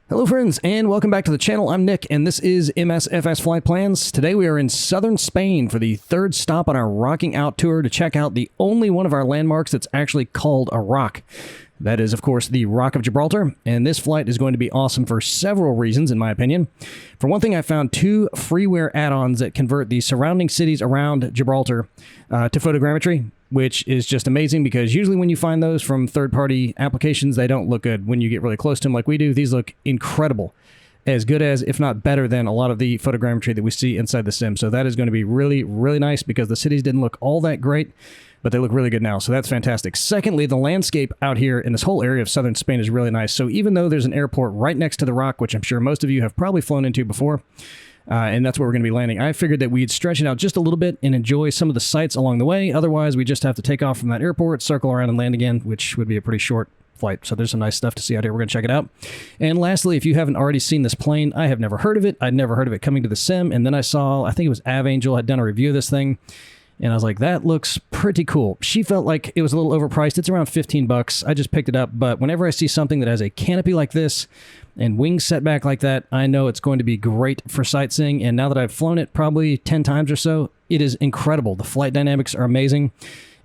Hello friends, and welcome back to the channel. I'm Nick, and this is MSFS Flight Plans. Today we are in southern Spain for the third stop on our rocking out tour to check out the only one of our landmarks that's actually called a rock. That is, of course, the Rock of Gibraltar, and this flight is going to be awesome for several reasons, in my opinion. For one thing, I found two freeware add-ons that convert the surrounding cities around Gibraltar to photogrammetry, which is just amazing because usually when you find those from third-party applications, they don't look good when you get really close to them like we do. These look incredible. As good as, if not better than, a lot of the photogrammetry that we see inside the sim. So that is going to be really, really nice because the cities didn't look all that great, but they look really good now. So that's fantastic. Secondly, the landscape out here in this whole area of southern Spain is really nice. So even though there's an airport right next to the rock, which I'm sure most of you have probably flown into before, and that's where we're going to be landing, I figured that we'd stretch it out just a little bit and enjoy some of the sights along the way. Otherwise, we just have to take off from that airport, circle around and land again, which would be a pretty short flight. So there's some nice stuff to see out here. We're going to check it out. And lastly, if you haven't already seen this plane, I have never heard of it. I'd never heard of it coming to the sim. And then I saw, I think it was Avangel had done a review of this thing. And I was like, that looks pretty cool. She felt like it was a little overpriced. It's around 15 bucks. I just picked it up. But whenever I see something that has a canopy like this and wings set back like that, I know it's going to be great for sightseeing. And now that I've flown it probably 10 times or so, it is incredible. The flight dynamics are amazing.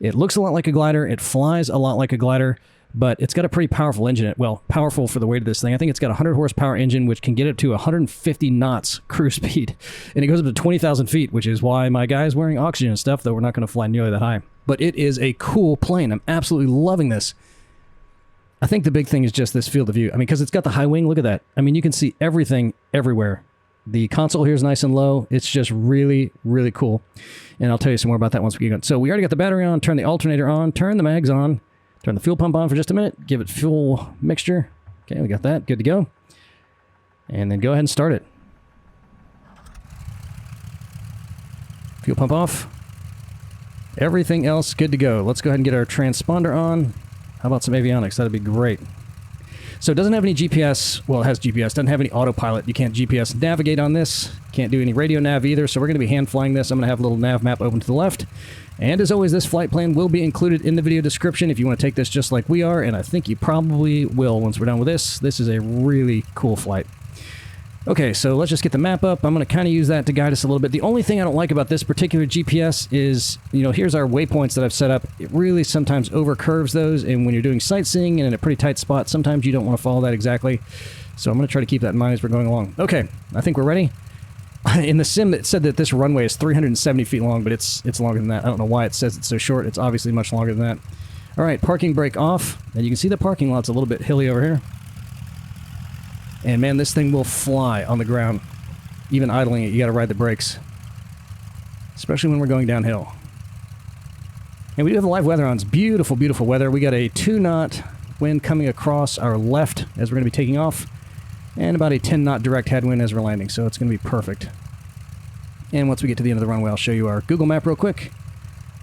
It looks a lot like a glider. It flies a lot like a glider. But it's got a pretty powerful engine. Well, powerful for the weight of this thing. I think it's got a 100 horsepower engine, which can get it to 150 knots cruise speed. And it goes up to 20,000 feet, which is why my guy is wearing oxygen and stuff, though we're not going to fly nearly that high. But it is a cool plane. I'm absolutely loving this. I think the big thing is just this field of view. I mean, because it's got the high wing. Look at that. I mean, you can see everything everywhere. The console here is nice and low. It's just really, really cool. And I'll tell you some more about that once we get going. So we already got the battery on, turn the alternator on, turn the mags on. Turn the fuel pump on for just a minute. Give it fuel mixture. Okay, we got that. Good to go. And then go ahead and start it. Fuel pump off. Everything else good to go. Let's go ahead and get our transponder on. How about some avionics? That'd be great. So it doesn't have any GPS. Well, it has GPS. Doesn't have any autopilot. You can't GPS navigate on this. Can't do any radio nav either. So we're going to be hand flying this. I'm going to have a little nav map open to the left. And as always, this flight plan will be included in the video description if you want to take this just like we are, and I think you probably will once we're done with this. This is a really cool flight. Okay, so let's just get the map up. I'm going to kind of use that to guide us a little bit. The only thing I don't like about this particular GPS is, you know, here's our waypoints that I've set up. It really sometimes overcurves those, and when you're doing sightseeing and in a pretty tight spot, sometimes you don't want to follow that exactly. So I'm going to try to keep that in mind as we're going along. Okay, I think we're ready. In the sim, it said that this runway is 370 feet long, but it's longer than that. I don't know why it says it's so short. It's obviously much longer than that. All right, parking brake off. And you can see the parking lot's a little bit hilly over here. And man, this thing will fly on the ground. Even idling it, you got to ride the brakes. Especially when we're going downhill. And we do have the live weather on. It's beautiful, beautiful weather. We got a 2-knot wind coming across our left as we're going to be taking off. And about a 10-knot direct headwind as we're landing, so it's going to be perfect. And once we get to the end of the runway, I'll show you our Google map real quick.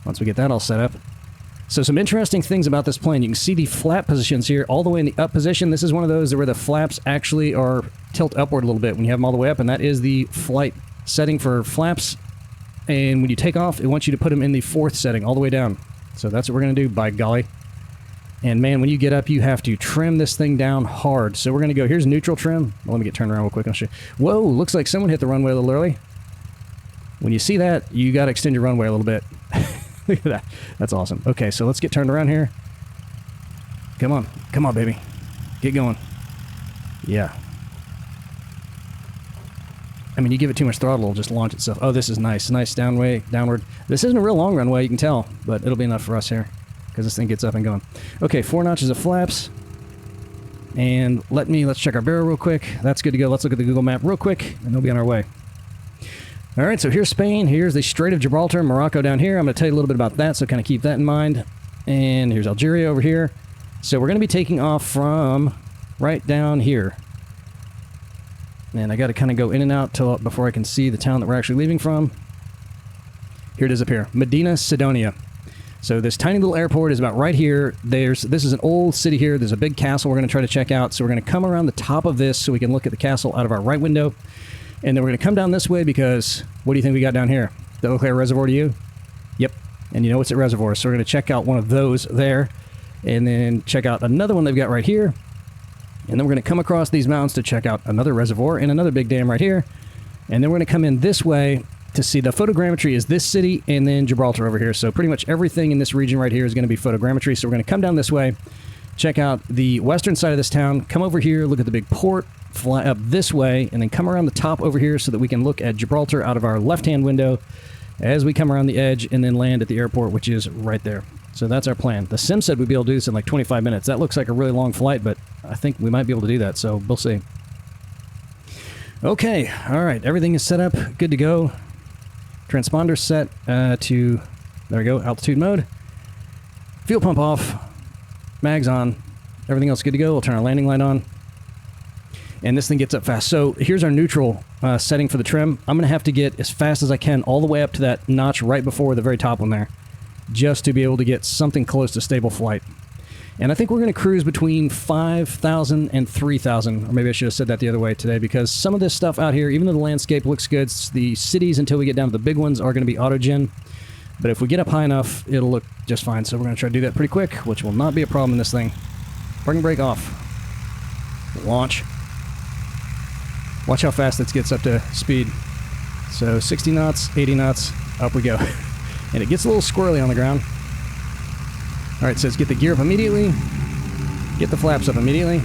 Once we get that all set up. So some interesting things about this plane. You can see the flap positions here all the way in the up position. This is one of those where the flaps actually are tilt upward a little bit when you have them all the way up, and that is the flight setting for flaps. And when you take off, it wants you to put them in the 4th setting all the way down. So that's what we're going to do, by golly. And man, when you get up, you have to trim this thing down hard. So we're going to go, here's neutral trim. Well, let me get turned around real quick. I'll show you. Whoa, looks like someone hit the runway a little early. When you see that, you got to extend your runway a little bit. Look at that. That's awesome. Okay, so let's get turned around here. Come on. Come on, baby. Get going. Yeah. I mean, you give it too much throttle, it'll just launch itself. Oh, this is nice. Nice downward. This isn't a real long runway, you can tell, but it'll be enough for us here. Because this thing gets up and going. Okay, 4 notches of flaps. And let's check our barrel real quick. That's good to go. Let's look at the Google map real quick, and we'll be on our way. All right, so here's Spain. Here's the Strait of Gibraltar, Morocco down here. I'm going to tell you a little bit about that, so kind of keep that in mind. And here's Algeria over here. So we're going to be taking off from right down here. And I got to kind of go in and out before I can see the town that we're actually leaving from. Here it is up here, Medina Sidonia. So this tiny little airport is about right here. This is an old city here. There's a big castle we're going to try to check out. So we're going to come around the top of this so we can look at the castle out of our right window. And then we're going to come down this way because what do you think we got down here? Does that look like a reservoir to you? Yep. And you know it's a reservoir. So we're going to check out one of those there. And then check out another one they've got right here. And then we're going to come across these mountains to check out another reservoir and another big dam right here. And then we're going to come in this way to see the photogrammetry is this city and then Gibraltar over here. So pretty much everything in this region right here is going to be photogrammetry. So we're going to come down this way, check out the western side of this town, come over here, look at the big port, fly up this way, and then come around the top over here so that we can look at Gibraltar out of our left-hand window as we come around the edge and then land at the airport, which is right there. So that's our plan. The sim said we'd be able to do this in like 25 minutes. That looks like a really long flight, but I think we might be able to do that, so we'll see. Okay, all right, everything is set up, good to go. Transponder set to, there we go, altitude mode. Fuel pump off, mags on, everything else good to go. We'll turn our landing light on. And this thing gets up fast. So here's our neutral setting for the trim. I'm going to have to get as fast as I can all the way up to that notch right before the very top one there, just to be able to get something close to stable flight. And I think we're going to cruise between 5,000 and 3,000, or maybe I should have said that the other way today, because some of this stuff out here, even though the landscape looks good, the cities until we get down to the big ones are going to be auto-gen. But if we get up high enough, it'll look just fine. So we're going to try to do that pretty quick, which will not be a problem in this thing. Parking brake off. Launch. Watch how fast this gets up to speed. So 60 knots, 80 knots, up we go. And it gets a little squirrely on the ground. All right, it says get the gear up immediately, get the flaps up immediately,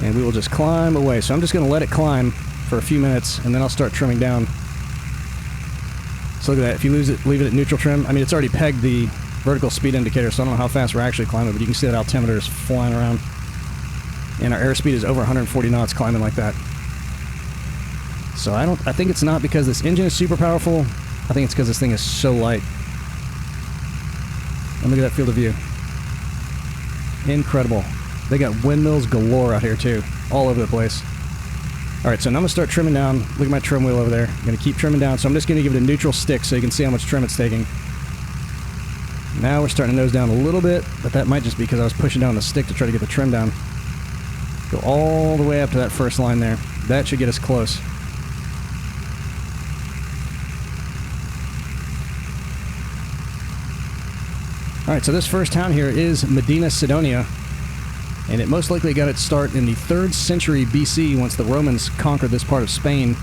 and we will just climb away. So I'm just going to let it climb for a few minutes, and then I'll start trimming down. So look at that. If you leave it at neutral trim, I mean, it's already pegged the vertical speed indicator, so I don't know how fast we're actually climbing, but you can see that altimeter is flying around. And our airspeed is over 140 knots climbing like that. So I think it's not because this engine is super powerful. I think it's because this thing is so light. And look at that field of view. Incredible. They got windmills galore out here too, all over the place. Alright, so now I'm going to start trimming down. Look at my trim wheel over there. I'm going to keep trimming down, so I'm just going to give it a neutral stick so you can see how much trim it's taking. Now we're starting to nose down a little bit, but that might just be because I was pushing down the stick to try to get the trim down. Go all the way up to that first line there. That should get us close. Alright, so this first town here is Medina Sidonia, and it most likely got its start in the 3rd century BC once the Romans conquered this part of Spain.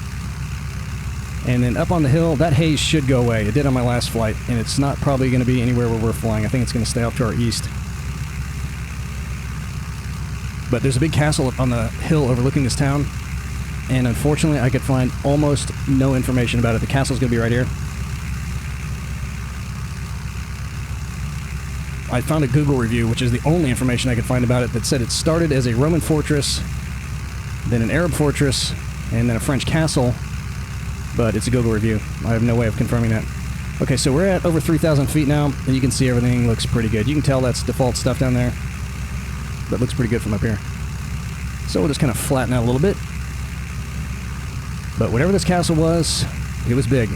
And then up on the hill, that haze should go away. It did on my last flight, and it's not probably going to be anywhere where we're flying. I think it's going to stay off to our east. But there's a big castle up on the hill overlooking this town, and unfortunately I could find almost no information about it. The castle's going to be right here. I found a Google review, which is the only information I could find about it, that said it started as a Roman fortress, then an Arab fortress, and then a French castle, but it's a Google review. I have no way of confirming that. Okay, so we're at over 3,000 feet now, and you can see everything looks pretty good. You can tell that's default stuff down there, but it looks pretty good from up here. So we'll just kind of flatten out a little bit. But whatever this castle was, it was big.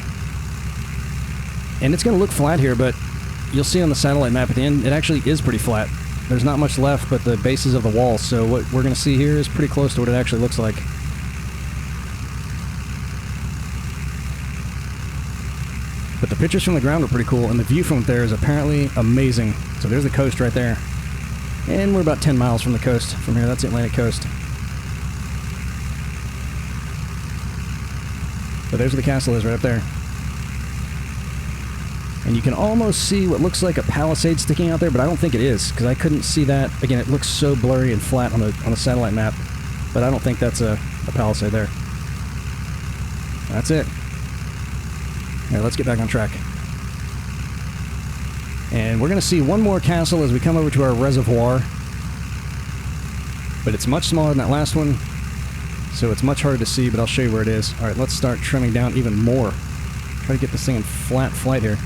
And it's going to look flat here, but you'll see on the satellite map at the end, it actually is pretty flat. There's not much left but the bases of the walls, so what we're going to see here is pretty close to what it actually looks like. But the pictures from the ground are pretty cool, and the view from there is apparently amazing. So there's the coast right there. And we're about 10 miles from the coast from here. That's the Atlantic coast. But there's where the castle is, right up there. And you can almost see what looks like a palisade sticking out there, but I don't think it is, because I couldn't see that. Again, it looks so blurry and flat on the satellite map, but I don't think that's a palisade there. That's it. All right, let's get back on track. And we're going to see one more castle as we come over to our reservoir, but it's much smaller than that last one, so it's much harder to see, but I'll show you where it is. All right, let's start trimming down even more. Try to get this thing in flat flight here.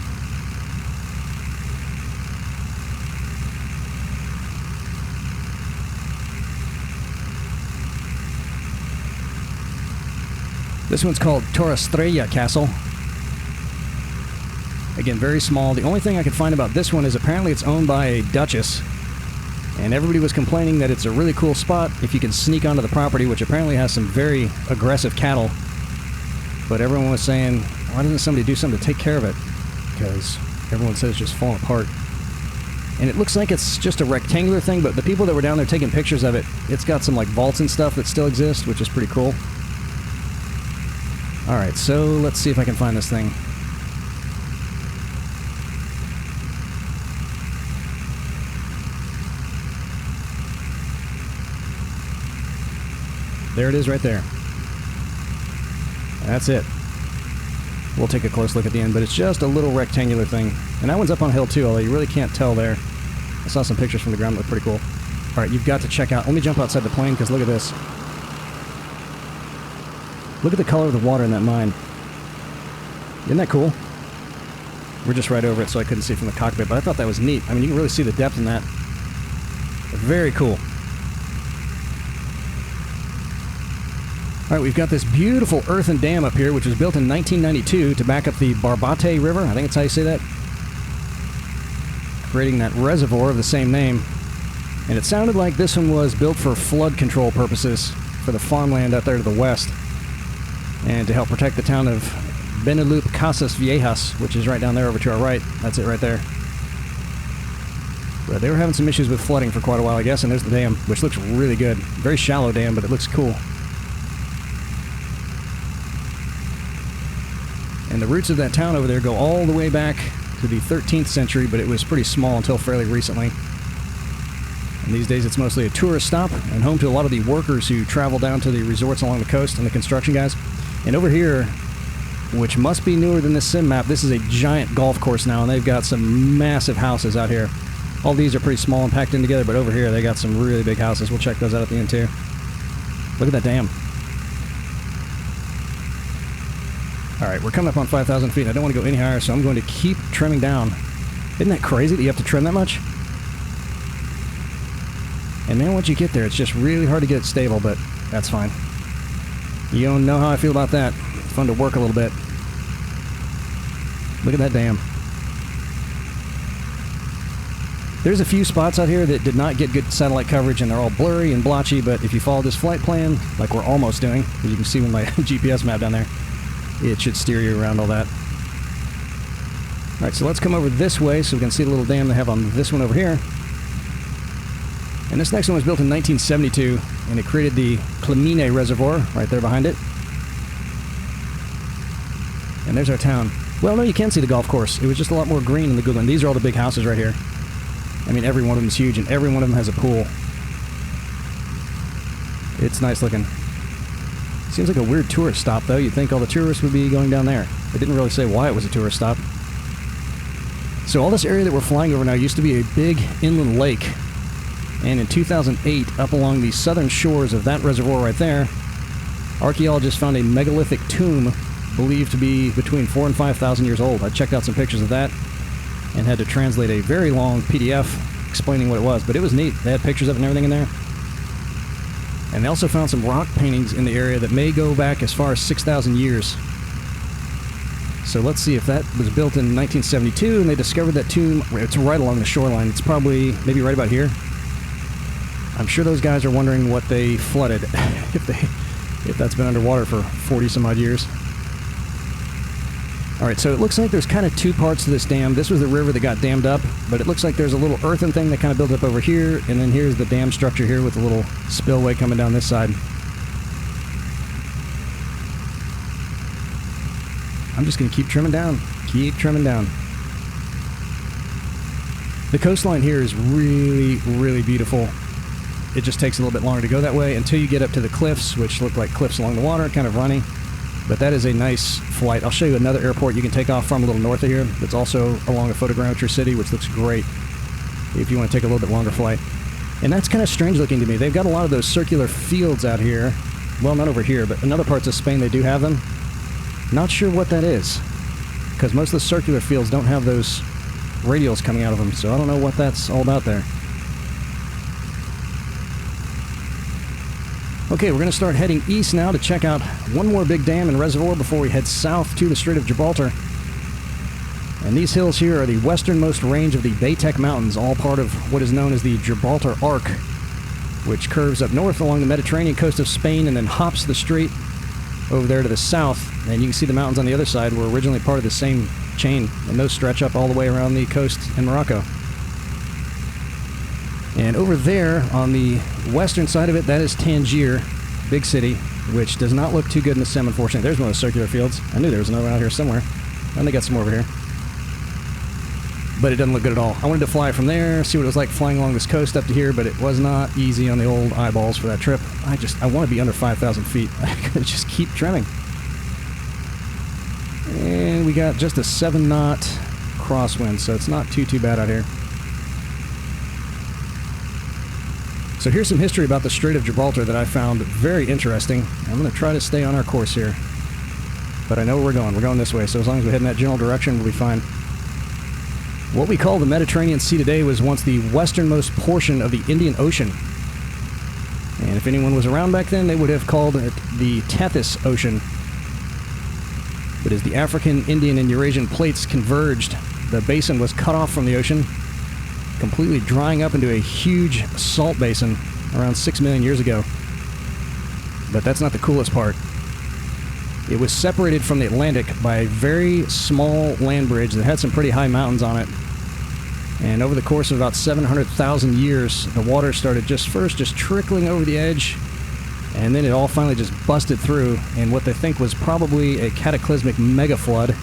This one's called Torre Estrella Castle. Again, very small. The only thing I could find about this one is apparently it's owned by a duchess. And everybody was complaining that it's a really cool spot if you can sneak onto the property, which apparently has some very aggressive cattle. But everyone was saying, why doesn't somebody do something to take care of it? Because everyone says it's just falling apart. And it looks like it's just a rectangular thing, but the people that were down there taking pictures of it, it's got some like vaults and stuff that still exist, which is pretty cool. Alright, so let's see if I can find this thing. There it is right there. That's it. We'll take a close look at the end, but it's just a little rectangular thing. And that one's up on a hill too, although you really can't tell there. I saw some pictures from the ground that look pretty cool. Alright, you've got to check out... Let me jump outside the plane, because look at this. Look at the color of the water in that mine. Isn't that cool? We're just right over it, so I couldn't see from the cockpit, but I thought that was neat. I mean, you can really see the depth in that. Very cool. Alright, we've got this beautiful earthen dam up here, which was built in 1992 to back up the Barbate River. I think that's how you say that. Creating that reservoir of the same name. And it sounded like this one was built for flood control purposes for the farmland out there to the west. And to help protect the town of Benelup Casas Viejas, which is right down there over to our right. That's it right there. But they were having some issues with flooding for quite a while, I guess, and there's the dam, which looks really good. Very shallow dam, but it looks cool. And the roots of that town over there go all the way back to the 13th century, but it was pretty small until fairly recently. And these days it's mostly a tourist stop and home to a lot of the workers who travel down to the resorts along the coast and the construction guys. And over here, which must be newer than this sim map, this is a giant golf course now, and they've got some massive houses out here. All these are pretty small and packed in together, but over here they got some really big houses. We'll check those out at the end too. Look at that dam. Alright, we're coming up on 5,000 feet. I don't want to go any higher, so I'm going to keep trimming down. Isn't that crazy that you have to trim that much? And man, once you get there, it's just really hard to get it stable, but that's fine. You don't know how I feel about that. It's fun to work a little bit. Look at that dam. There's a few spots out here that did not get good satellite coverage, and they're all blurry and blotchy, but if you follow this flight plan, like we're almost doing, as you can see with my GPS map down there, it should steer you around all that. Alright, so let's come over this way so we can see the little dam they have on this one over here. And this next one was built in 1972, and it created the Clemine Reservoir right there behind it. And there's our town. Well, no, you can see the golf course. It was just a lot more green in the good one. These are all the big houses right here. I mean, every one of them is huge, and every one of them has a pool. It's nice looking. Seems like a weird tourist stop, though. You'd think all the tourists would be going down there. It didn't really say why it was a tourist stop. So all this area that we're flying over now used to be a big inland lake. And in 2008, up along the southern shores of that reservoir right there, archaeologists found a megalithic tomb believed to be between 4,000 and 5,000 years old. I checked out some pictures of that and had to translate a very long PDF explaining what it was, but it was neat. They had pictures of it and everything in there. And they also found some rock paintings in the area that may go back as far as 6,000 years. So let's see if that was built in 1972 and they discovered that tomb. It's right along the shoreline. It's probably maybe right about here. I'm sure those guys are wondering what they flooded if that's been underwater for 40 some odd years. Alright, so it looks like there's kind of two parts to this dam. This was the river that got dammed up, but it looks like there's a little earthen thing that kind of built up over here, and then here's the dam structure here with a little spillway coming down this side. I'm just going to keep trimming down. Keep trimming down. The coastline here is really, really beautiful. It just takes a little bit longer to go that way until you get up to the cliffs, which look like cliffs along the water, kind of runny. But that is a nice flight. I'll show you another airport you can take off from a little north of here that's also along a photogrammetry city, which looks great if you want to take a little bit longer flight. And that's kind of strange looking to me. They've got a lot of those circular fields out here. Well, not over here, but in other parts of Spain they do have them. Not sure what that is, because most of the circular fields don't have those radials coming out of them, so I don't know what that's all about there. Okay, we're going to start heading east now to check out one more big dam and reservoir before we head south to the Strait of Gibraltar. And these hills here are the westernmost range of the Baytech Mountains, all part of what is known as the Gibraltar Arc, which curves up north along the Mediterranean coast of Spain and then hops the strait over there to the south. And you can see the mountains on the other side were originally part of the same chain, and those stretch up all the way around the coast in Morocco. And over there on the western side of it, that is Tangier, big city, which does not look too good in the sim, unfortunately. There's one of those circular fields. I knew there was another one out here somewhere. And they got some over here. But it doesn't look good at all. I wanted to fly from there, see what it was like flying along this coast up to here, but it was not easy on the old eyeballs for that trip. I want to be under 5,000 feet. I could just keep trimming. And we got just a 7-knot crosswind, so it's not too bad out here. So here's some history about the Strait of Gibraltar that I found very interesting. I'm going to try to stay on our course here. But I know where we're going. We're going this way, so as long as we head in that general direction, we'll be fine. What we call the Mediterranean Sea today was once the westernmost portion of the Indian Ocean. And if anyone was around back then, they would have called it the Tethys Ocean. But as the African, Indian, and Eurasian plates converged, the basin was cut off from the ocean, completely drying up into a huge salt basin around 6 million years ago. But that's not the coolest part. It was separated from the Atlantic by a very small land bridge that had some pretty high mountains on it. And over the course of about 700,000 years, the water started just trickling over the edge, and then it all finally just busted through in what they think was probably a cataclysmic mega flood.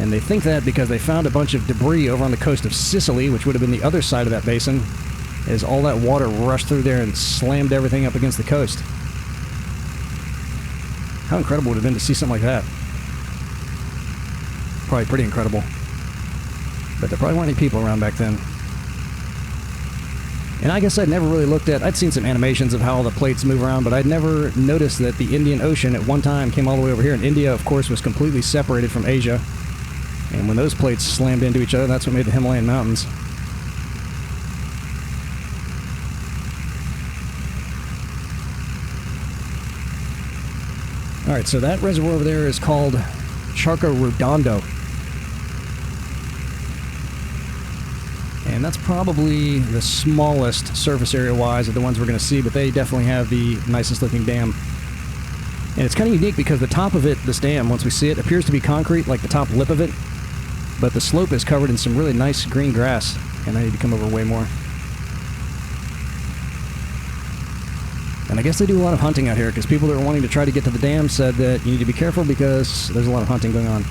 And they think that because they found a bunch of debris over on the coast of Sicily, which would have been the other side of that basin, as all that water rushed through there and slammed everything up against the coast. How incredible would it have been to see something like that? Probably pretty incredible. But there probably weren't any people around back then. And I guess I'd never really looked at... I'd seen some animations of how all the plates move around, but I'd never noticed that the Indian Ocean at one time came all the way over here. And India, of course, was completely separated from Asia. And when those plates slammed into each other, that's what made the Himalayan mountains. Alright, so that reservoir over there is called Charco Redondo. And that's probably the smallest surface area-wise of the ones we're going to see, but they definitely have the nicest looking dam. And it's kind of unique because the top of it, this dam, once we see it, appears to be concrete, like the top lip of it, but the slope is covered in some really nice green grass, and I need to come over way more. And I guess they do a lot of hunting out here, because people that are wanting to try to get to the dam said that you need to be careful because there's a lot of hunting going on.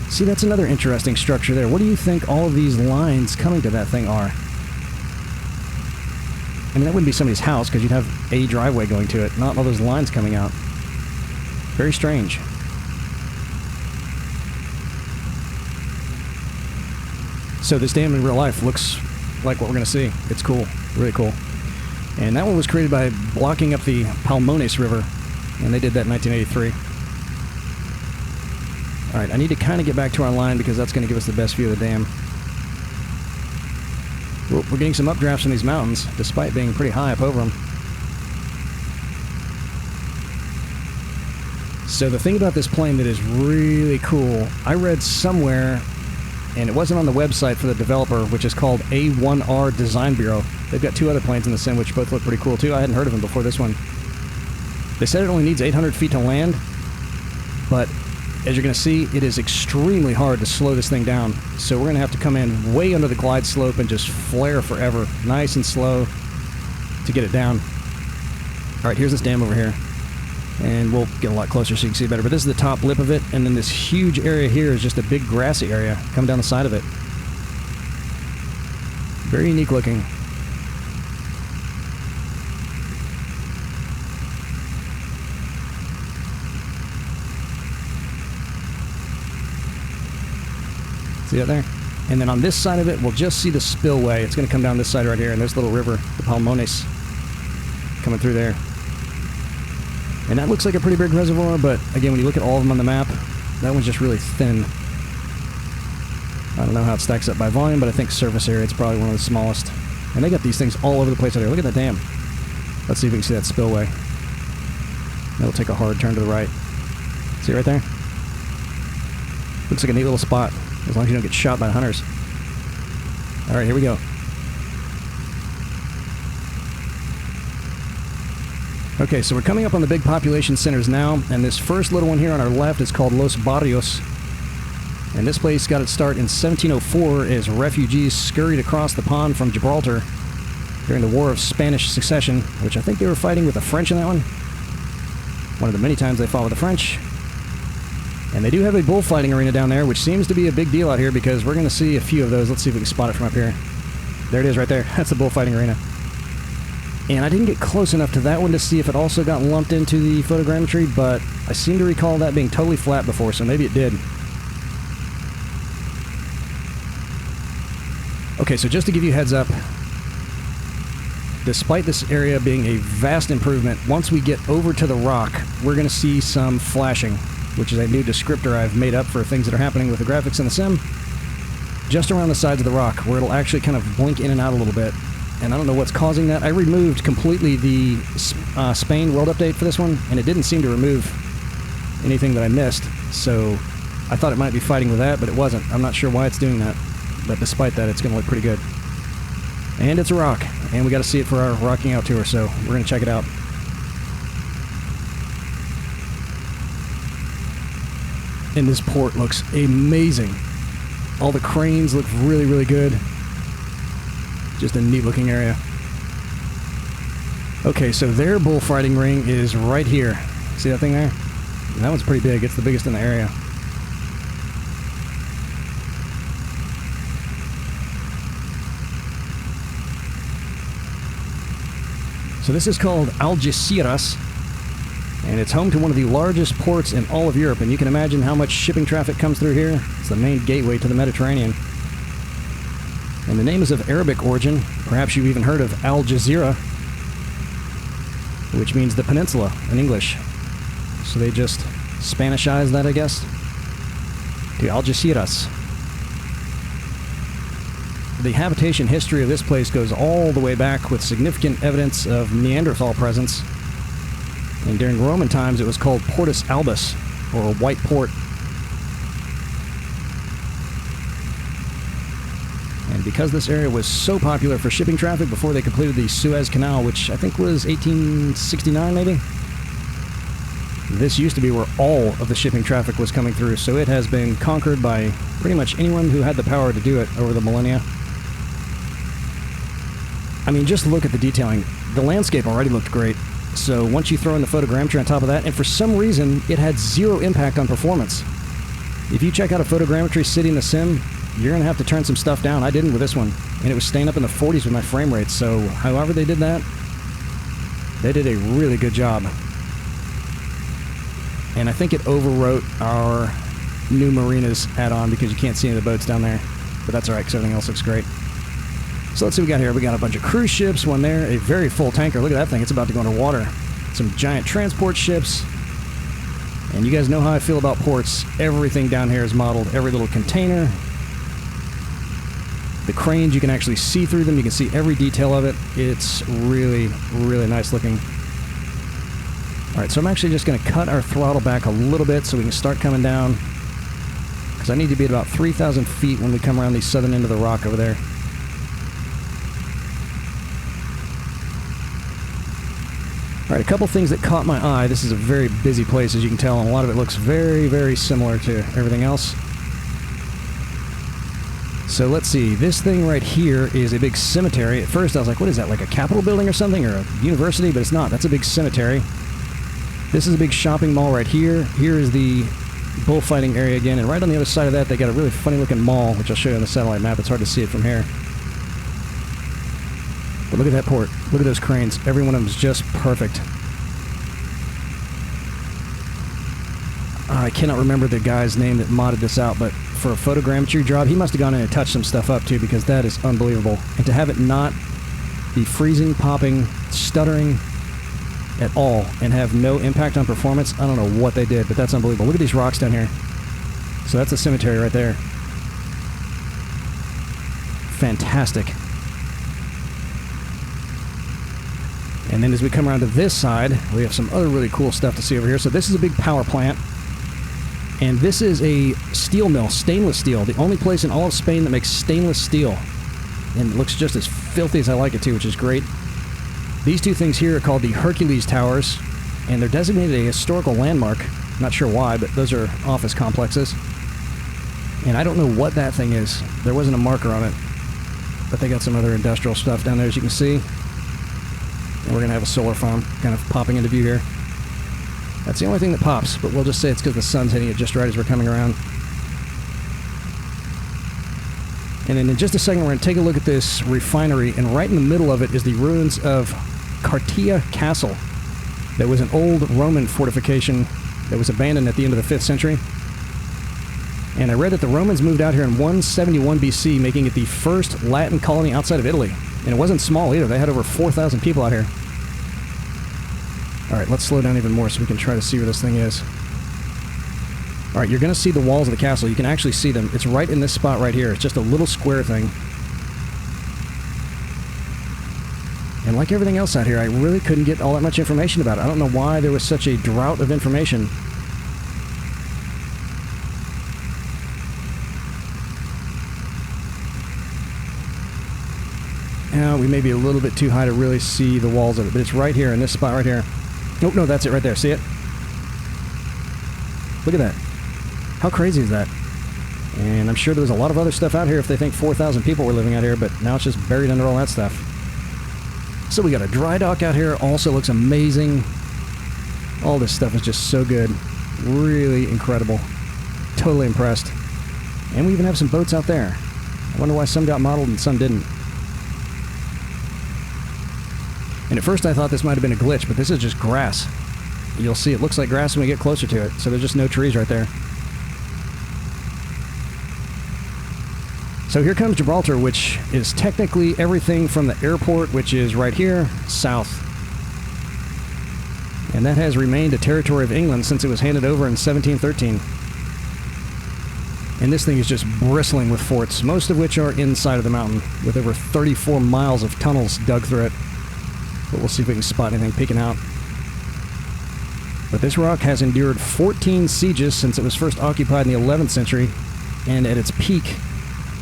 See, that's another interesting structure there. What do you think all of these lines coming to that thing are? I mean, that wouldn't be somebody's house, because you'd have a driveway going to it, not all those lines coming out. Very strange. So this dam in real life looks like what we're going to see. It's cool. Really cool. And that one was created by blocking up the Palmones River, and they did that in 1983. Alright, I need to kind of get back to our line because that's going to give us the best view of the dam. Well, we're getting some updrafts from these mountains, despite being pretty high up over them. So the thing about this plane that is really cool, I read somewhere, and it wasn't on the website for the developer, which is called A1R Design Bereau. They've got two other planes in the sim, which both look pretty cool too. I hadn't heard of them before this one. They said it only needs 800 feet to land, but as you're going to see, it is extremely hard to slow this thing down. So we're going to have to come in way under the glide slope and just flare forever, nice and slow, to get it down. Alright, here's this dam over here. And we'll get a lot closer so you can see better. But this is the top lip of it, and then this huge area here is just a big grassy area coming down the side of it. Very unique looking. See that there? And then on this side of it, we'll just see the spillway. It's going to come down this side right here, and there's a little river, the Palmones, coming through there. And that looks like a pretty big reservoir, but again, when you look at all of them on the map, that one's just really thin. I don't know how it stacks up by volume, but I think surface area, it's probably one of the smallest. And they got these things all over the place out here. Look at that dam. Let's see if we can see that spillway. That'll take a hard turn to the right. See it right there? Looks like a neat little spot, as long as you don't get shot by hunters. Alright, here we go. Okay, so we're coming up on the big population centers now, and this first little one here on our left is called Los Barrios. And this place got its start in 1704 as refugees scurried across the pond from Gibraltar during the War of Spanish Succession, which I think they were fighting with the French in that one. One of the many times they fought with the French. And they do have a bullfighting arena down there, which seems to be a big deal out here because we're going to see a few of those. Let's see if we can spot it from up here. There it is right there. That's the bullfighting arena. And I didn't get close enough to that one to see if it also got lumped into the photogrammetry, but I seem to recall that being totally flat before, so maybe it did. Okay, so just to give you a heads up, despite this area being a vast improvement, once we get over to the rock, we're going to see some flashing, which is a new descriptor I've made up for things that are happening with the graphics in the sim. Just around the sides of the rock, where it'll actually kind of blink in and out a little bit. And I don't know what's causing that. I removed completely the Spain world update for this one, and it didn't seem to remove anything that I missed. So I thought it might be fighting with that, but it wasn't. I'm not sure why it's doing that. But despite that, it's going to look pretty good. And it's a rock, and we got to see it for our rocking out tour, so we're going to check it out. And this port looks amazing. All the cranes look really, really good. Just a neat looking area. Okay, so their bullfighting ring is right here. See that thing there? That one's pretty big. It's the biggest in the area. So this is called Algeciras, and it's home to one of the largest ports in all of Europe, and you can imagine how much shipping traffic comes through here. It's the main gateway to the Mediterranean. And the name is of Arabic origin. Perhaps you've even heard of Algeciras, which means the peninsula in English. So they just Spanishized that, I guess, to Algeciras. The habitation history of this place goes all the way back with significant evidence of Neanderthal presence. And during Roman times, it was called Portus Albus, or a white port. And because this area was so popular for shipping traffic before they completed the Suez Canal, which I think was 1869 maybe, this used to be where all of the shipping traffic was coming through, so it has been conquered by pretty much anyone who had the power to do it over the millennia. I mean, just look at the detailing. The landscape already looked great, so once you throw in the photogrammetry on top of that, and for some reason, it had zero impact on performance. If you check out a photogrammetry city in the sim, you're going to have to turn some stuff down. I didn't with this one, and it was staying up in the 40s with my frame rate, so however they did that, they did a really good job. And I think it overwrote our new marinas add-on because you can't see any of the boats down there. But that's alright, because everything else looks great. So let's see what we got here. We got a bunch of cruise ships, one there, a very full tanker. Look at that thing, it's about to go underwater. Some giant transport ships. And you guys know how I feel about ports. Everything down here is modeled, every little container. The cranes, you can actually see through them. You can see every detail of it. It's really, really nice looking. Alright, so I'm actually just going to cut our throttle back a little bit so we can start coming down. Because I need to be at about 3,000 feet when we come around the southern end of the rock over there. Alright, a couple things that caught my eye. This is a very busy place, as you can tell, and a lot of it looks very, very similar to everything else. So let's see, this thing right here is a big cemetery. At first I was like, what is that, like a Capitol building or something, or a university? But it's not, that's a big cemetery. This is a big shopping mall right here. Here is the bullfighting area again, and right on the other side of that they got a really funny looking mall, which I'll show you on the satellite map. It's hard to see it from here. But look at that port. Look at those cranes. Every one of them is just perfect. I cannot remember the guy's name that modded this out, but for a photogrammetry job, he must have gone in and touched some stuff up too, because that is unbelievable. And to have it not be freezing, popping, stuttering at all, and have no impact on performance, I don't know what they did, but that's unbelievable. Look at these rocks down here. So that's a cemetery right there. Fantastic. And then as we come around to this side, we have some other really cool stuff to see over here. So this is a big power plant. And this is a steel mill, stainless steel. The only place in all of Spain that makes stainless steel. And it looks just as filthy as I like it to, which is great. These two things here are called the Hercules Towers, and they're designated a historical landmark. Not sure why, but those are office complexes. And I don't know what that thing is. There wasn't a marker on it. But they got some other industrial stuff down there, as you can see. And we're going to have a solar farm kind of popping into view here. That's the only thing that pops, but we'll just say it's because the sun's hitting it just right as we're coming around. And then in just a second, we're going to take a look at this refinery, and right in the middle of it is the ruins of Cartia Castle. That was an old Roman fortification that was abandoned at the end of the 5th century. And I read that the Romans moved out here in 171 BC, making it the first Latin colony outside of Italy. And it wasn't small either. They had over 4,000 people out here. Alright, let's slow down even more so we can try to see where this thing is. Alright, you're going to see the walls of the castle. You can actually see them. It's right in this spot right here. It's just a little square thing. And like everything else out here, I really couldn't get all that much information about it. I don't know why there was such a drought of information. Now, we may be a little bit too high to really see the walls of it, but it's right here in this spot right here. Oh, no, that's it right there. See it? Look at that. How crazy is that? And I'm sure there's a lot of other stuff out here if they think 4,000 people were living out here, but now it's just buried under all that stuff. So we got a dry dock out here. Also looks amazing. All this stuff is just so good. Really incredible. Totally impressed. And we even have some boats out there. I wonder why some got modeled and some didn't. And at first I thought this might have been a glitch, but this is just grass. You'll see it looks like grass when we get closer to it, so there's just no trees right there. So here comes Gibraltar, which is technically everything from the airport, which is right here, south. And that has remained a territory of England since it was handed over in 1713. And this thing is just bristling with forts, most of which are inside of the mountain, with over 34 miles of tunnels dug through it. But we'll see if we can spot anything peeking out. But this rock has endured 14 sieges since it was first occupied in the 11th century, and at its peak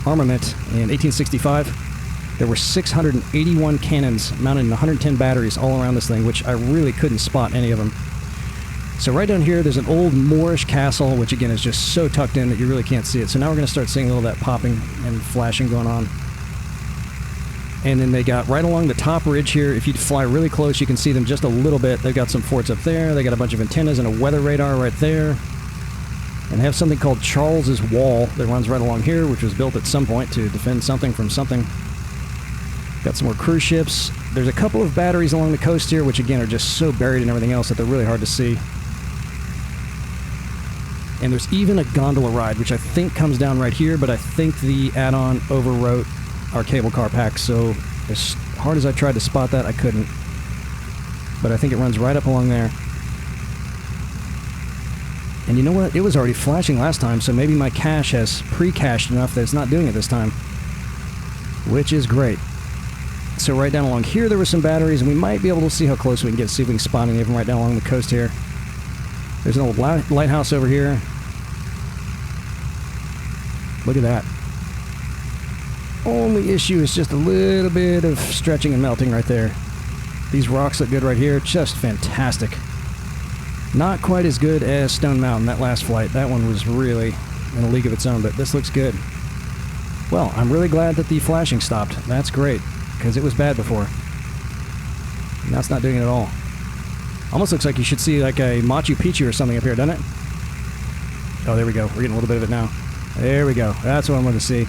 armament in 1865, there were 681 cannons mounted in 110 batteries all around this thing, which I really couldn't spot any of them. So right down here, there's an old Moorish castle, which again is just so tucked in that you really can't see it. So now we're going to start seeing a little of that popping and flashing going on. And then they got right along the top ridge here. If you fly really close, you can see them just a little bit. They've got some forts up there. They got a bunch of antennas and a weather radar right there. And they have something called Charles's Wall that runs right along here, which was built at some point to defend something from something. Got some more cruise ships. There's a couple of batteries along the coast here, which again are just so buried in everything else that they're really hard to see. And there's even a gondola ride, which I think comes down right here, but I think the add-on overwrote our cable car pack, so as hard as I tried to spot that, I couldn't. But I think it runs right up along there. And you know what? It was already flashing last time, so maybe my cache has pre-cached enough that it's not doing it this time. Which is great. So right down along here there were some batteries, and we might be able to see how close we can get, see if we can spot any of them right down along the coast here. There's an old lighthouse over here. Look at that. Only issue is just a little bit of stretching and melting right there. These rocks look good right here. Just fantastic. Not quite as good as Stone Mountain, that last flight. That one was really in a league of its own, but this looks good. Well, I'm really glad that the flashing stopped. That's great, because it was bad before. Now it's not doing it at all. Almost looks like you should see like a Machu Picchu or something up here, doesn't it? Oh, there we go. We're getting a little bit of it now. There we go. That's what I wanted to see.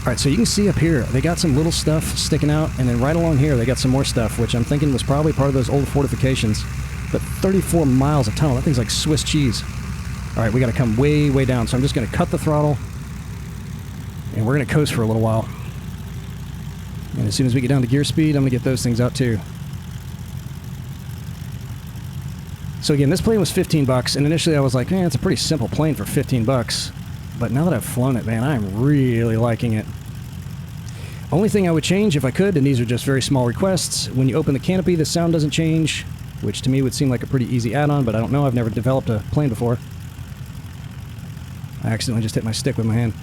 Alright, so you can see up here, they got some little stuff sticking out, and then right along here they got some more stuff, which I'm thinking was probably part of those old fortifications. But 34 miles of tunnel, that thing's like Swiss cheese. Alright, we gotta come way, way down, so I'm just gonna cut the throttle, and we're gonna coast for a little while. And as soon as we get down to gear speed, I'm gonna get those things out too. So again, this plane was 15 bucks, and initially I was like, man, it's a pretty simple plane for 15 bucks. But now that I've flown it, man, I'm really liking it. Only thing I would change if I could, and these are just very small requests, when you open the canopy, the sound doesn't change, which to me would seem like a pretty easy add-on, but I don't know, I've never developed a plane before. I accidentally just hit my stick with my hand.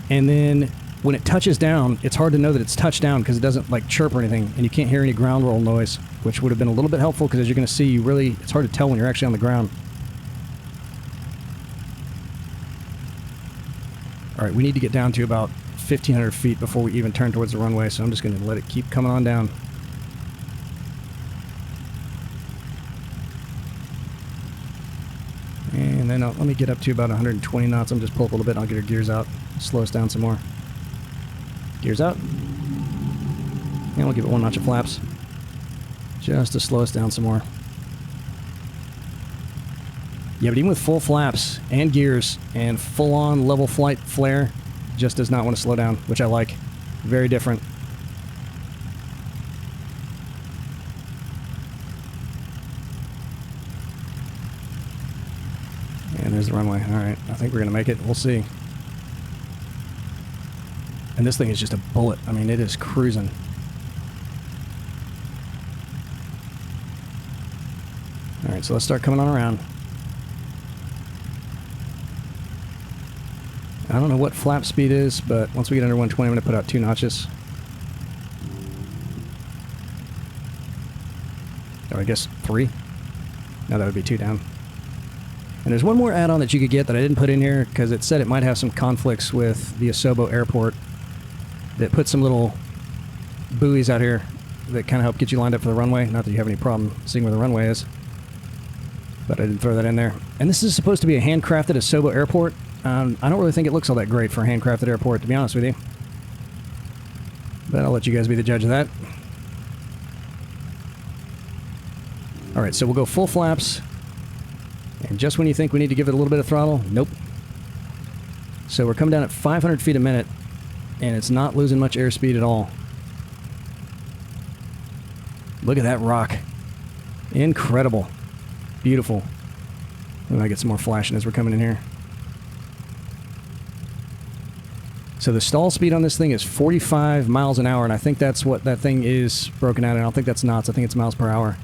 And then when it touches down, it's hard to know that it's touched down because it doesn't like chirp or anything, and you can't hear any ground roll noise, which would have been a little bit helpful because as you're going to see, it's hard to tell when you're actually on the ground. All right, we need to get down to about 1,500 feet before we even turn towards the runway, so I'm just going to let it keep coming on down. And then let me get up to about 120 knots. I'm just pull up a little bit and I'll get our gears out. Slow us down some more. Gears out. And we'll give it 1 notch of flaps. Just to slow us down some more. Yeah, but even with full flaps and gears and full-on level flight flare, just does not want to slow down, which I like. Very different. And there's the runway. All right, I think we're going to make it. We'll see. And this thing is just a bullet. I mean, it is cruising. All right, so let's start coming on around. I don't know what flap speed is, but once we get under 120, I'm going to put out 2 notches. Or I guess 3. No, that would be 2 down. And there's one more add-on that you could get that I didn't put in here because it said it might have some conflicts with the Asobo airport that put some little buoys out here that kind of help get you lined up for the runway. Not that you have any problem seeing where the runway is, but I didn't throw that in there. And this is supposed to be a handcrafted Asobo airport. I don't really think it looks all that great for a handcrafted airport, to be honest with you. But I'll let you guys be the judge of that. Alright, so we'll go full flaps. And just when you think we need to give it a little bit of throttle, nope. So we're coming down at 500 feet a minute, and it's not losing much airspeed at all. Look at that rock. Incredible. Beautiful. We might get some more flashing as we're coming in here. So the stall speed on this thing is 45 miles an hour, and I think that's what that thing is broken out. I don't think that's knots. I think it's miles per hour.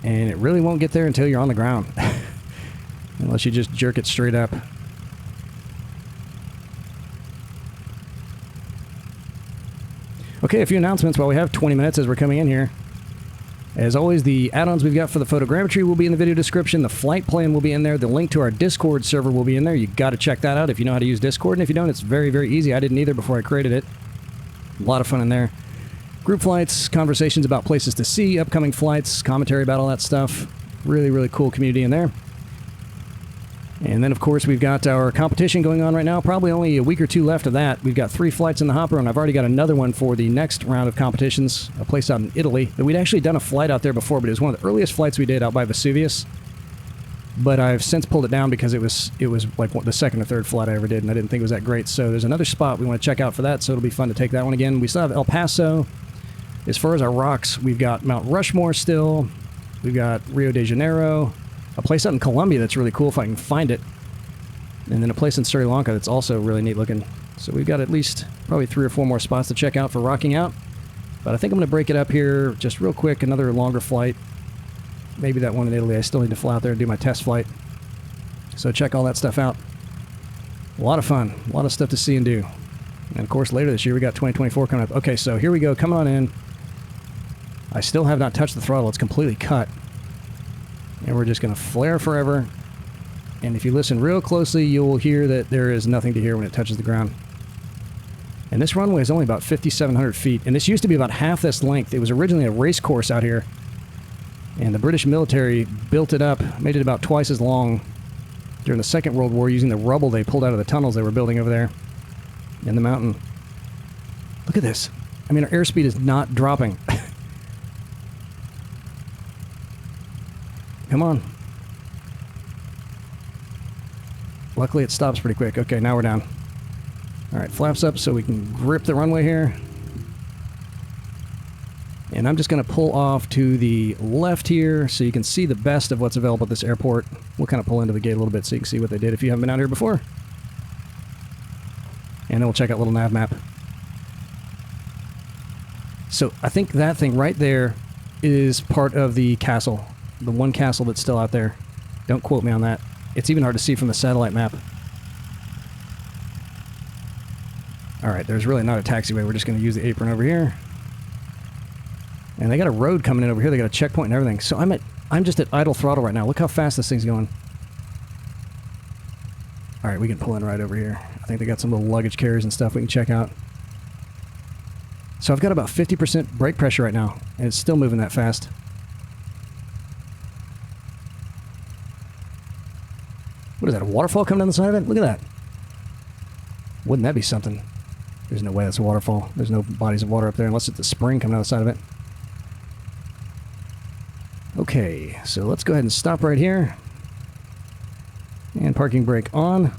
And it really won't get there until you're on the ground. Unless you just jerk it straight up. Okay, a few announcements while we have 20 minutes as we're coming in here. As always, the add-ons we've got for the photogrammetry will be in the video description. The flight plan will be in there. The link to our Discord server will be in there. You got to check that out if you know how to use Discord. And if you don't, it's very, very easy. I didn't either before I created it. A lot of fun in there. Group flights, conversations about places to see, upcoming flights, commentary about all that stuff. Really, really cool community in there. And then, of course, we've got our competition going on right now. Probably only a week or 2 left of that. We've got 3 flights in the hopper, and I've already got another one for the next round of competitions, a place out in Italy. That we'd actually done a flight out there before, but it was one of the earliest flights we did out by Vesuvius. But I've since pulled it down because it was like the 2nd or 3rd flight I ever did, and I didn't think it was that great. So there's another spot we want to check out for that, so it'll be fun to take that one again. We still have El Paso. As far as our rocks, we've got Mount Rushmore still. We've got Rio de Janeiro. A place out in Colombia that's really cool if I can find it. And then a place in Sri Lanka that's also really neat looking. So we've got at least probably 3 or 4 more spots to check out for rocking out. But I think I'm going to break it up here just real quick, another longer flight. Maybe that one in Italy. I still need to fly out there and do my test flight. So check all that stuff out. A lot of fun. A lot of stuff to see and do. And of course later this year we got 2024 coming up. Okay, so here we go. Coming on in. I still have not touched the throttle. It's completely cut. And we're just going to flare forever. And if you listen real closely, you'll hear that there is nothing to hear when it touches the ground. And this runway is only about 5,700 feet. And this used to be about half this length. It was originally a race course out here. And the British military built it up, made it about twice as long during the Second World War using the rubble they pulled out of the tunnels they were building over there in the mountain. Look at this. I mean, our airspeed is not dropping. Come on. Luckily, it stops pretty quick. Okay, now we're down. All right, flaps up so we can grip the runway here. And I'm just going to pull off to the left here so you can see the best of what's available at this airport. We'll kind of pull into the gate a little bit so you can see what they did if you haven't been out here before. And then we'll check out a little NavMap. So I think that thing right there is part of the castle. The one castle that's still out there. Don't quote me on that. It's even hard to see from the satellite map. Alright, there's really not a taxiway. We're just going to use the apron over here. And they got a road coming in over here. They got a checkpoint and everything. So I'm just at idle throttle right now. Look how fast this thing's going. Alright, we can pull in right over here. I think they got some little luggage carriers and stuff we can check out. So I've got about 50% brake pressure right now, and it's still moving that fast. What is that, a waterfall coming down the side of it? Look at that. Wouldn't that be something? There's no way that's a waterfall. There's no bodies of water up there unless it's a spring coming down the side of it. Okay, so let's go ahead and stop right here. And parking brake on.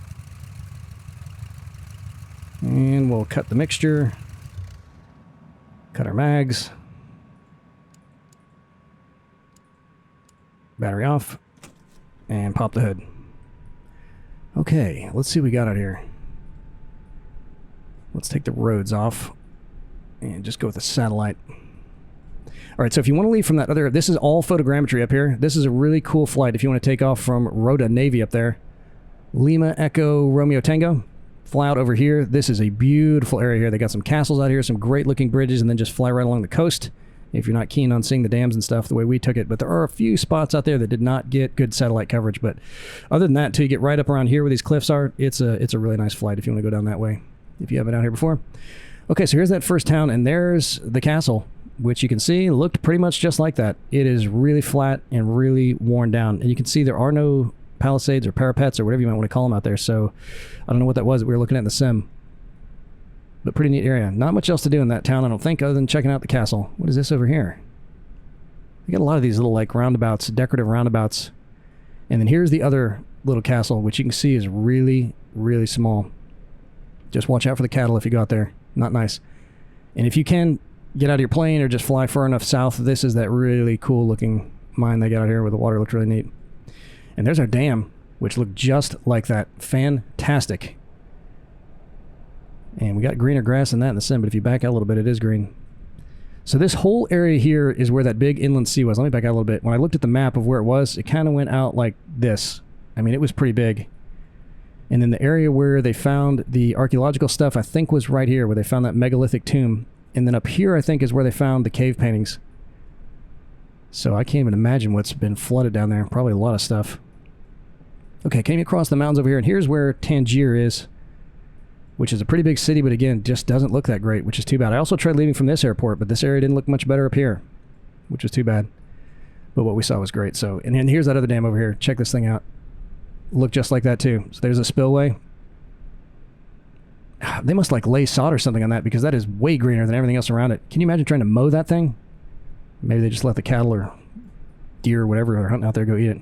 And we'll cut the mixture. Cut our mags. Battery off. And pop the hood. Okay, let's see what we got out here. Let's take the roads off. And just go with the satellite. Alright, so if you want to leave from that other... This is all photogrammetry up here. This is a really cool flight if you want to take off from Rota Navy up there. Lima Echo Romeo Tango. Fly out over here. This is a beautiful area here. They got some castles out here, some great looking bridges, and then just fly right along the coast if you're not keen on seeing the dams and stuff the way we took it. But there are a few spots out there that did not get good satellite coverage. But other than that, until you get right up around here where these cliffs are, it's a really nice flight if you want to go down that way, if you haven't been out here before. Okay, so here's that first town, and there's the castle, which you can see looked pretty much just like that. It is really flat and really worn down. And you can see there are no palisades or parapets or whatever you might want to call them out there. So I don't know what that was that we were looking at in the sim. But pretty neat area. Not much else to do in that town, I don't think, other than checking out the castle. What is this over here? We got a lot of these little like roundabouts, decorative roundabouts. And then here's the other little castle, which you can see is really, really small. Just watch out for the cattle if you go out there. Not nice. And if you can get out of your plane or just fly far enough south, this is that really cool looking mine they got out here where the water looked really neat. And there's our dam, which looked just like that. Fantastic. And we got greener grass than that in the sim, but if you back out a little bit, it is green. So this whole area here is where that big inland sea was. Let me back out a little bit. When I looked at the map of where it was, it kind of went out like this. I mean, it was pretty big. And then the area where they found the archaeological stuff, I think was right here, where they found that megalithic tomb. And then up here, I think, is where they found the cave paintings. So I can't even imagine what's been flooded down there. Probably a lot of stuff. Okay, came across the mountains over here, and here's where Tangier is, which is a pretty big city, but again, just doesn't look that great, which is too bad. I also tried leaving from this airport, but this area didn't look much better up here, which was too bad. But what we saw was great. So, and then here's that other dam over here. Check this thing out. Looked just like that too. So there's a spillway. They must like lay sod or something on that because that is way greener than everything else around it. Can you imagine trying to mow that thing? Maybe they just let the cattle or deer or whatever are hunting out there go eat it.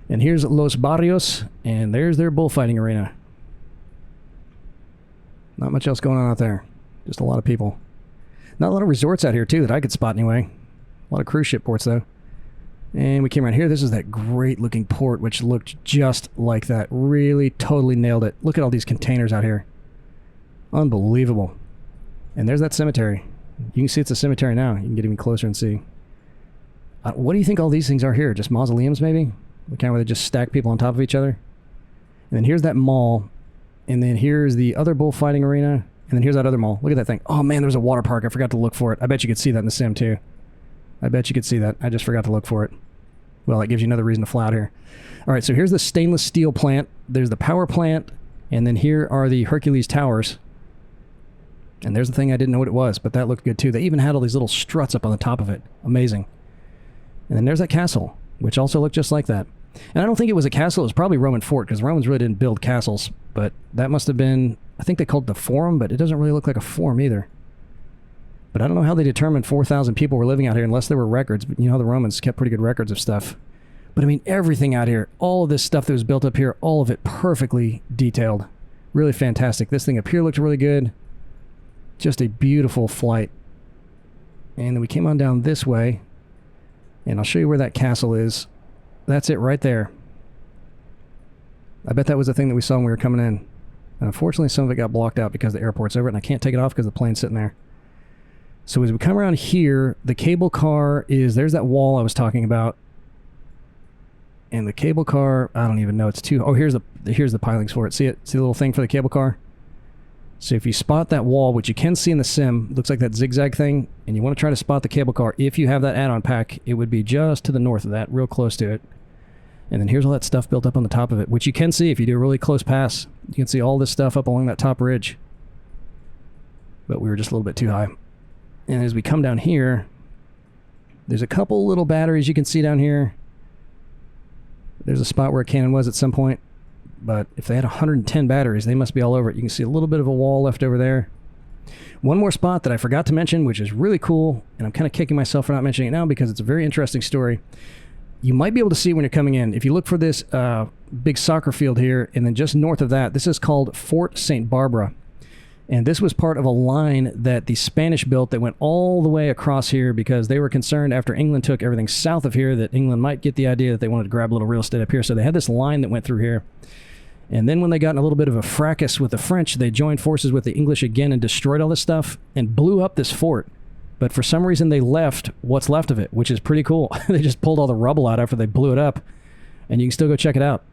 And here's Los Barrios, and there's their bullfighting arena. Not much else going on out there. Just a lot of people. Not a lot of resorts out here, too, that I could spot anyway. A lot of cruise ship ports, though. And we came around here. This is that great-looking port, which looked just like that. Really, totally nailed it. Look at all these containers out here. Unbelievable. And there's that cemetery. You can see it's a cemetery now. You can get even closer and see. What do you think all these things are here? Just mausoleums, maybe? The kind where they just stack people on top of each other? And then here's that mall. And then here's the other bullfighting arena. And then here's that other mall. Look at that thing. Oh, man, there's a water park. I forgot to look for it. I bet you could see that in the sim, too. I bet you could see that. I just forgot to look for it. Well, that gives you another reason to fly out here. All right, so here's the stainless steel plant. There's the power plant. And then here are the Hercules Towers. And there's the thing I didn't know what it was, but that looked good, too. They even had all these little struts up on the top of it. Amazing. And then there's that castle, which also looked just like that. And I don't think it was a castle. It was probably a Roman fort, because Romans really didn't build castles. But that must have been... I think they called it the Forum, but it doesn't really look like a forum either. But I don't know how they determined 4,000 people were living out here unless there were records. But you know how the Romans kept pretty good records of stuff. But I mean, everything out here, all of this stuff that was built up here, all of it perfectly detailed. Really fantastic. This thing up here looked really good. Just a beautiful flight. And then we came on down this way. And I'll show you where that castle is. That's it right there. I bet that was the thing that we saw when we were coming in. And unfortunately, some of it got blocked out because the airport's over it, and I can't take it off because the plane's sitting there. So as we come around here, the cable car is... There's that wall I was talking about. And the cable car... I don't even know. It's too... Oh, here's the pilings for it. See it? See the little thing for the cable car? So if you spot that wall, which you can see in the sim, looks like that zigzag thing, and you want to try to spot the cable car, if you have that add-on pack, it would be just to the north of that, real close to it. And then here's all that stuff built up on the top of it, which you can see if you do a really close pass. You can see all this stuff up along that top ridge. But we were just a little bit too high. And as we come down here, there's a couple little batteries you can see down here. There's a spot where a cannon was at some point. But if they had 110 batteries, they must be all over it. You can see a little bit of a wall left over there. One more spot that I forgot to mention, which is really cool, and I'm kind of kicking myself for not mentioning it now because it's a very interesting story. You might be able to see when you're coming in. If you look for this big soccer field here, and then just north of that, this is called Fort St. Barbara. And this was part of a line that the Spanish built that went all the way across here because they were concerned after England took everything south of here that England might get the idea that they wanted to grab a little real estate up here. So they had this line that went through here. And then when they got in a little bit of a fracas with the French, they joined forces with the English again and destroyed all this stuff and blew up this fort. But for some reason, they left what's left of it, which is pretty cool. They just pulled all the rubble out after they blew it up. And you can still go check it out.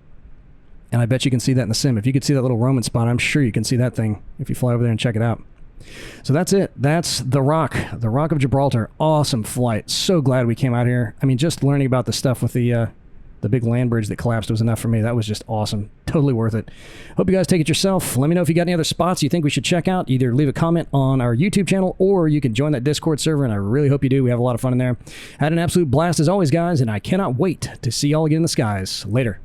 And I bet you can see that in the sim. If you could see that little Roman spot, I'm sure you can see that thing if you fly over there and check it out. So that's it. That's the Rock of Gibraltar. Awesome flight. So glad we came out here. I mean, just learning about the stuff with the big land bridge that collapsed was enough for me. That was just awesome. Totally worth it. Hope you guys take it yourself. Let me know if you got any other spots you think we should check out. Either leave a comment on our YouTube channel or you can join that Discord server, and I really hope you do. We have a lot of fun in there. Had an absolute blast as always, guys, and I cannot wait to see y'all again in the skies. Later.